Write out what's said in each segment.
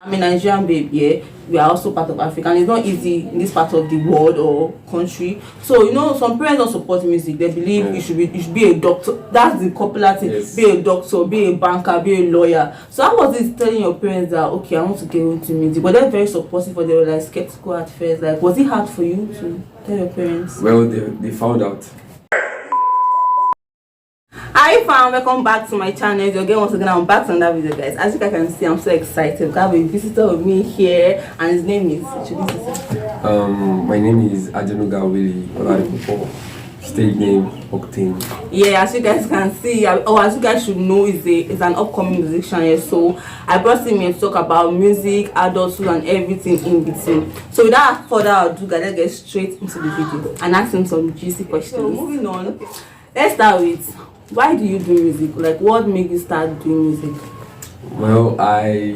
I'm a Nigerian babe, yeah. We are also part of Africa, and it's not easy in this part of the world or country. So some parents don't support music. They believe you should be a doctor. That's the popular thing. Yes. Be a doctor, be a banker, be a lawyer. So how was it telling your parents that okay, I want to get into music? Were they very supportive, or they were like skeptical at first? Like, was it hard for you to tell your parents? Well, they found out. Hi fam, welcome back to my channel. Again, once again, I'm back to another video, guys. As you guys can see, I'm so excited. I have a visitor with me here, and his name is my name is Adenuga Willie Oladipo. Stage name Octane. Yeah, as you guys can see, or as you guys should know, is an upcoming musician here. So I brought him here to talk about music, adulthood, and everything in between. So without further ado, guys, let's get straight into the video and ask him some juicy questions. So moving on, let's start with, why do you do music? Like, what made you start doing music? Well, I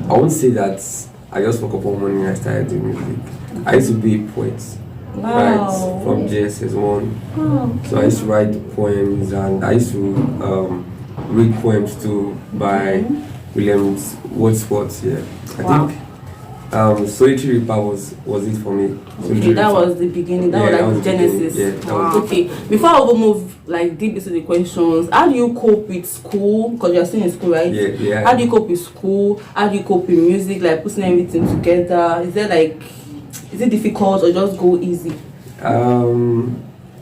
won't say that I just woke up one morning and I started doing music. I used to be a poet. Wow. Right, from JSS1. Oh. So I used to write poems, and I used to read poems too by William Wordsworth. Yeah, I think Solitary Reaper was it for me. Okay, that was the beginning. That was like Genesis. Yeah. Wow. Okay, before I will move like deep into the questions, how do you cope with school? Because you're still in school, right? Yeah. How do you cope with school? How do you cope with music? Like putting everything together? Is it difficult or just go easy?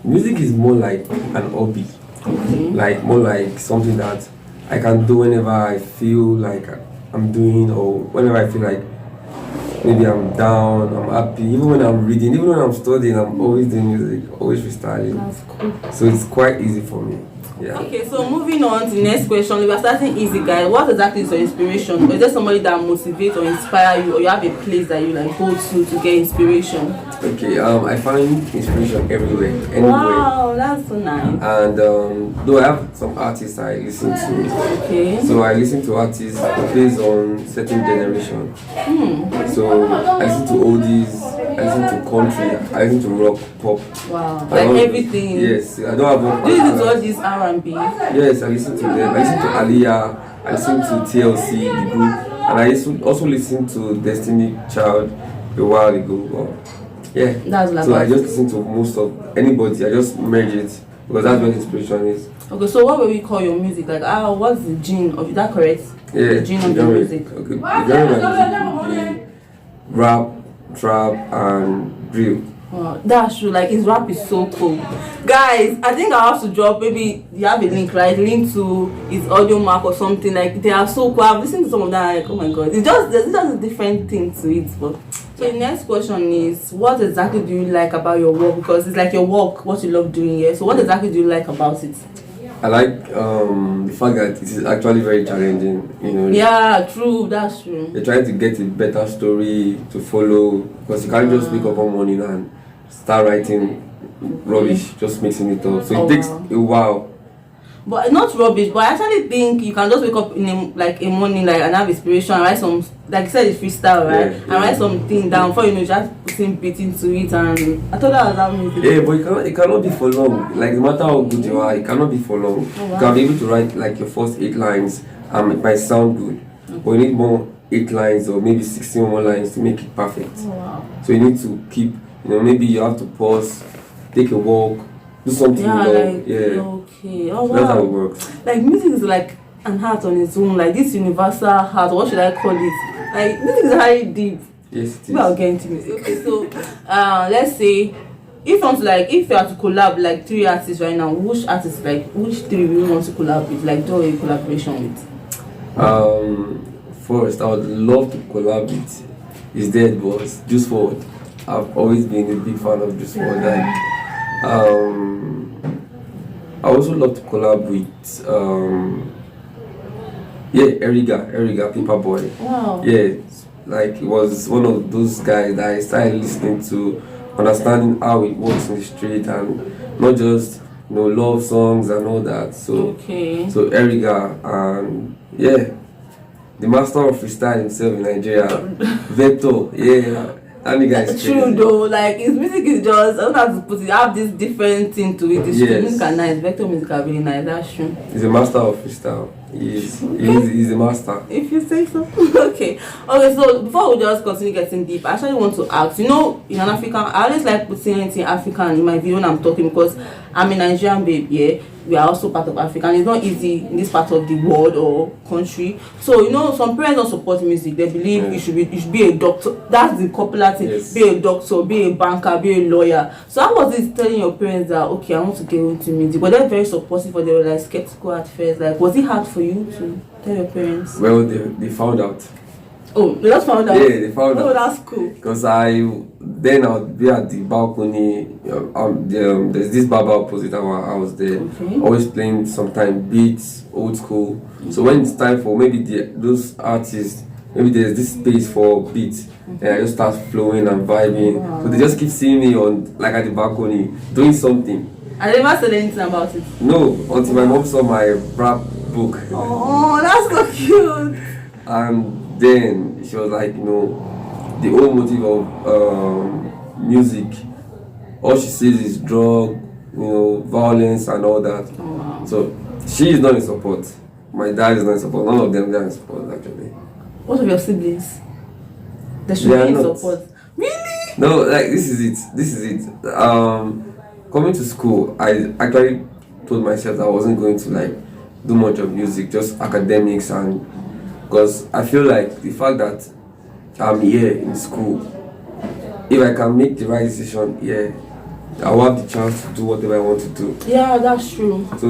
Music is more like an hobby. Like more like something that I can do whenever I feel like I'm doing, or whenever I feel like maybe I'm down, I'm happy. Even when I'm reading, even when I'm studying, I'm always doing music, always freestyling. That's cool. So it's quite easy for me. Yeah. Okay, so moving on to the next question. We are starting easy, guys. What exactly is your inspiration? Is there somebody that motivates or inspire you, or you have a place that you like go to get inspiration? Okay, I find inspiration everywhere, anywhere. Wow, that's so nice. And though I have some artists I listen to. Okay. So I listen to artists based on certain generation. So I listen to oldies, I listen to country, I listen to rock, pop. Wow, like everything. Yes, I don't have. Do you listen to all these R&B? Yes, I listen to them. I listen to Aliyah, I listen to TLC, the group, and I also listen to Destiny Child a while ago. Yeah, that's like so I just listen to most of anybody. I just merge it because that's what inspiration is. Okay, so what will we call your music? Like, what's the gene of, is that correct? Yeah, the gene of your music. Okay, the genre of music would be rap, trap, and drill. Wow, that's true. Like, his rap is so cool, guys. I think I have to drop, maybe you have a link, right? Link to his audio mark or something. Like, they are so cool. I've listened to some of that, like, oh my god, there's just a different thing to it. But so the next question is, what exactly do you like about your work? Because it's like your work, what you love doing here. So what exactly do you like about it? I like the fact that it is actually very challenging, Yeah, true, that's true. You're trying to get a better story to follow, because you can't just wake up one morning and start writing rubbish, just mixing it up. So it takes a while. But not rubbish, but I actually think you can just wake up in a morning and have inspiration and write some, like you said, it's freestyle, right? And write something down before just putting beat into it, and I thought that was how music. Yeah, but it cannot be for long. Like, no matter how good you are, it cannot be for long. Oh, wow. You can be able to write like your first 8 lines and it might sound good. But you need more 8 lines or maybe 16 more lines to make it perfect. Oh, wow. So you need to keep, maybe you have to pause, take a walk, do something Okay. Oh, wow. So that's how it works. Like, music is like an art on its own, like this universal art. What should I call it? Like, music is very deep. Yes, it is. We are getting to music. Okay, so let's say if you have to collab like 3 artists right now, which 3 will you want to collab with? Like, do a collaboration with? First, I would love to collab with Is Dead Boss, Juice WRLD. I've always been a big fan of Juice WRLD. Like, I also love to collab with Eriga, Paperboy. Wow. Yeah, like he was one of those guys that I started listening to, understanding how it works in the street, and not just love songs and all that. So Eriga, and the master of freestyle himself in Nigeria, Vector. Yeah, That nigga is True crazy. though, like his music is just, I don't know how to put it, have this different thing to it. It's true. Music are nice, vector music are really nice, that's true. He's a master of freestyle. He's a master. If you say so. Okay, so before we just continue getting deep, I actually want to ask, in an African, I always like putting anything African in my video when I'm talking, because I'm a Nigerian babe, yeah. We are also part of Africa, and it's not easy in this part of the world or country. So some parents don't support music. They believe you should be a doctor. That's the popular thing. Yes. Be a doctor, be a banker, be a lawyer. So how was it telling your parents that okay, I want to get into music? Were they very supportive, or they were like skeptical at first? Like, was it hard for you to tell your parents? Well, they found out. Oh, they just found out. Yeah, they found out. Oh, that's cool. Because then I would be at the balcony. There's this barber opposite our house there. Okay. Always playing sometimes beats, old school. So when it's time for maybe those artists, maybe there's this space for beats, and I just start flowing and vibing. Wow. So they just keep seeing me at the balcony doing something. I never said anything about it. No, until my mom saw my rap book. Oh, that's so cute. And then she was like, the whole motive of music, all she sees is drug, violence and all that. Oh, wow. So she is not in support. My dad is not in support. None of them are in support actually. What of your siblings? They should They be are in not. support. Really? No, like this is it. Coming to school, I actually told myself that I wasn't going to like do much of music, just academics, and because I feel like the fact that I'm here in school, if I can make the right decision here, I will have the chance to do whatever I want to do. Yeah, that's true. So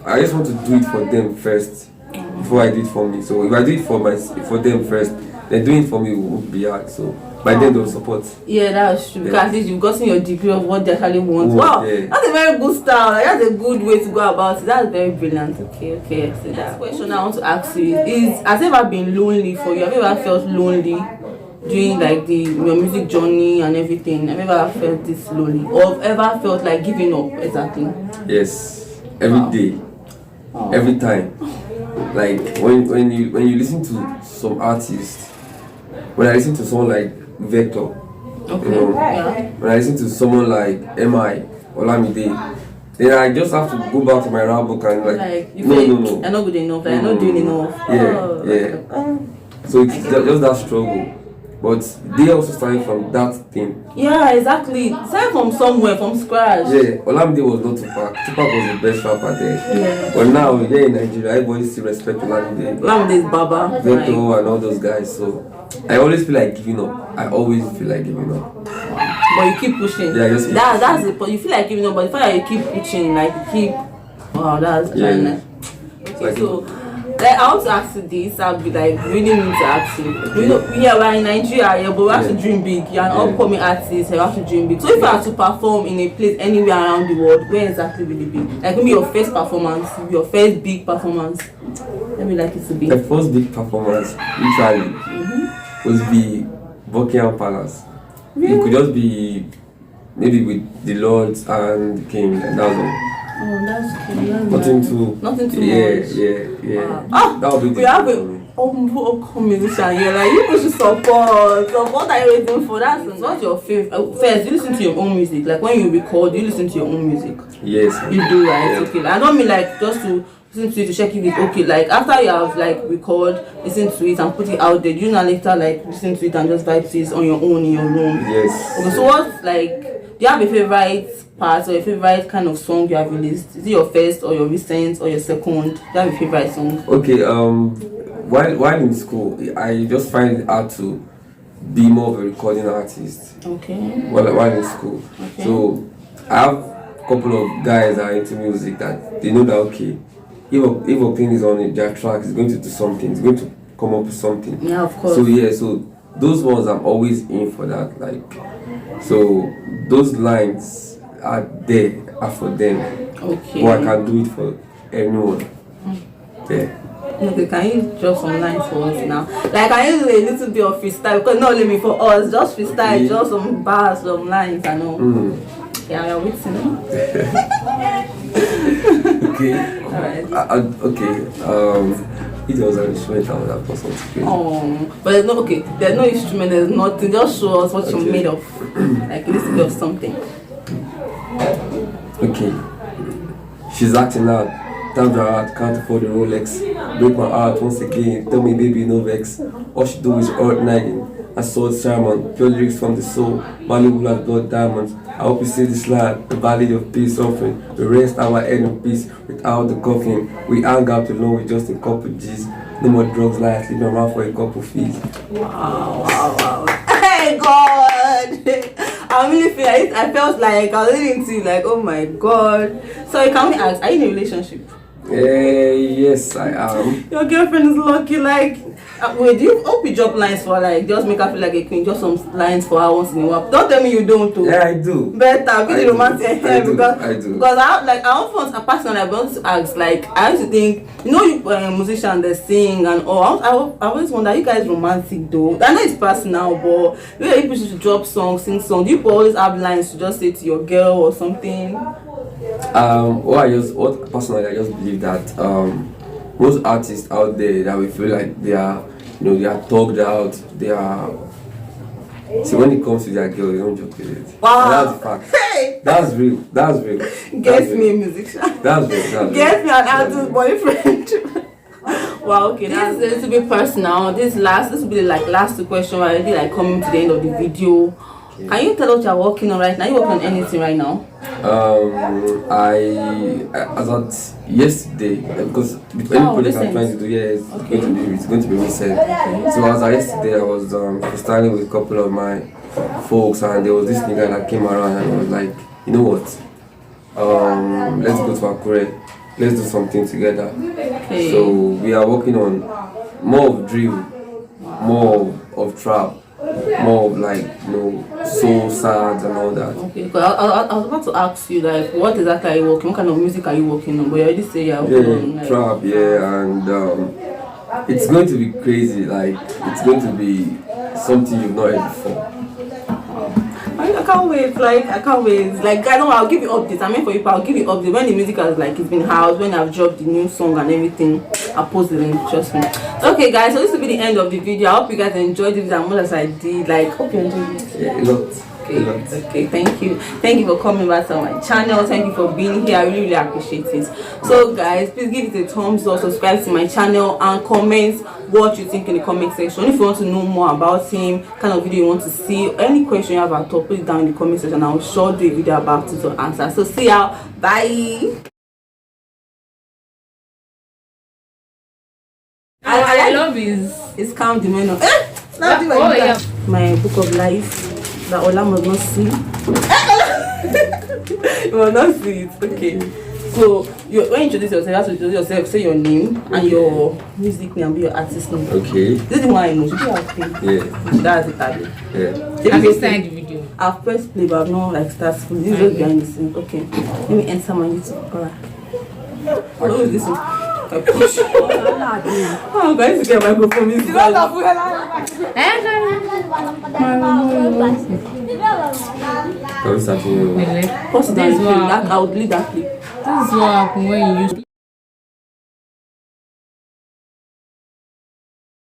I just want to do it for them first before I do it for me. So if I do it for them first, then doing it for me won't be hard. So by then they'll support. Yeah, that's true. Because at least you've gotten your degree of what they actually want. Wow, yeah. That's a very good style. Like, that's a good way to go about it. That's very brilliant. Okay. So that question I want to ask you is: has it ever been lonely for you? Have you ever felt lonely during like your music journey and everything? Have you ever felt this lonely, or ever felt like giving up? Exactly. Yes, every day, every time. Like when you listen to some artists, when I listen to someone like Vector, Okay. when I listen to someone like MI Olamide, then I just have to go back to my rap book and You no. you're not good enough. Like, you're not doing enough. Yeah. So it's just that struggle. But they also started from that thing. Yeah, exactly. Started from somewhere, from scratch. Yeah, Olamide was not Tupac. Tupac was the best rapper there. Yeah. But now here in Nigeria, everybody still respect Olamide, Lamide's Baba. Vector and all those guys. So I always feel like giving up. I always feel like giving up. But you keep pushing. Yeah, just keep that's the point. You feel like giving up, but the fact that you keep pushing, like you keep. Wow, that's very nice. Okay, so like I want to ask you this. I'll be like really need to ask you. We're in Nigeria, yeah, but we have to dream big. You're an upcoming artist. You have to dream big. So if you have to perform in a place anywhere around the world, where exactly will it be? Like maybe your first performance, your first big performance. Where would you like it to be? the first big performance, literally, would be Buckingham Palace. Really? It could just be maybe with the Lords and the King, and that's all. Oh, that's cool. That's Nothing nice. too. Nothing too much. Yeah. Ah, that would be we have for a me. upcoming musician here. Like you should support. So what are you waiting for? What's your favorite? First, you listen to your own music. Like when you record, you listen to your own music. Yes. You do, right? Yeah. Okay. Like, I don't mean like just to listen to it to check if it's okay. Like after you have like record, listen to it and put it out there. Do you not later like listen to it and just vibe to it on your own in your room? Yes. Okay. So what's like? Do you have a favorite part or your favorite kind of song you have released? Is it your first or your recent or your second? Do you have a favorite song? Okay. While in school, I just find it hard to be more of a recording artist. Okay. While in school, Okay. so I have a couple of guys that are into music that they know that okay, if a thing is on their track, it's going to do something. It's going to come up with something. Yeah, of course. So those ones I'm always in for that. So those lines are for them. Okay. But I can do it for anyone. Yeah. Okay, can you drop some lines for us now? Like, can you do a little bit of freestyle? Because not only for us, just freestyle, just some bars, some lines, I know. Yeah, you're waiting. Okay. Alright. Okay. If there was an instrument, I would have done something crazy. Oh, but there's no there's no instrument, there's nothing. Just show us what you're made of. Like a little bit of something. Okay. She's acting out. Times are hard, can't afford the Rolex. Break my heart once again. Tell me, baby, no vex. All she do is earth nagging. I saw the sermon, pure lyrics from the soul, valuable as blood diamonds. I hope you see this line, the valley of peace offering. We rest our head in peace without the coffin. We hang out alone with just a couple G's. No more drugs, like sleeping around for a couple fees. Wow. Hey God! I really feel I felt like I was listening to you, like, oh my God. So can we ask, are you in a relationship? Yes, I am. Your girlfriend is lucky, like. Wait, do you hope you drop lines for her, like just make her feel like a queen, just some lines for her once in a while? Don't tell me you don't too. Yeah, I do. Better be the romantic here because I do. Because I often a person I want to ask, like I used to think, you know, you musicians they sing and all. I always wonder, are you guys romantic though? I know it's personal, but where people should drop songs, sing songs. Do you always have lines to just say to your girl or something? What personally I just believe that most artists out there that we feel like they are, you know, they are thugged out, they are. See, when it comes to their girl, they don't joke with it. Wow. And that's the fact. Hey. That's real. Get me a musician. That's real. Get me an artist boyfriend. Wow, okay, this is a little bit personal. This will be the last two questions. We're already like coming to the end of the video. Okay. Can you tell us what you're working on right now? Are you working on anything right now? As at yesterday, because with any project I'm trying to do, it's going to be recent. Okay. So as of yesterday, I was freestyling with a couple of my folks, and there was this nigga that came around and I was like, you know what? Let's go to Akure. Let's do something together. Okay. So we are working on more of drill, more of trap, more of like, you know, soul sounds and all that. Okay, because I was about to ask you, like, what exactly are you working? What kind of music are you working on? But you already say you're working on like, trap, and it's going to be crazy. Like, it's going to be something you've not heard before. I can't wait, like I know I'll give you updates. I mean for you, I'll give you updates when the music has like it's been housed, when I've dropped the new song and everything. I'll post the link, trust me. Okay guys, so this will be the end of the video. I hope you guys enjoyed it as much as I did. Like, hope you enjoyed it. Yeah, a lot. Okay, thank you for coming back to my channel. Thank you for being here. I really appreciate it. So guys, please give it a thumbs up, subscribe to my channel, and comment what you think in the comment section. If you want to know more about him, kind of video you want to see, any question you have at all, put it down in the comment section. I'll sure do a video about it to answer. So see y'all, bye. I love his calm demeanor. My book of life that Ola must not see. You must not see it. Okay. So when you introduce yourself, you have to introduce yourself, say your name and your music name and your artist name. Okay. This is the one I know. Should you have played? Yeah. That's it, Abby. Yeah. Have you started the video? I've pressed play, but I've not like started. This is just behind the scene. Okay. Let me enter my YouTube. Alright. What is this one? Push. Oh, guys, to get my microphone. This is What's that? I would leave that clip. This is what happened when you use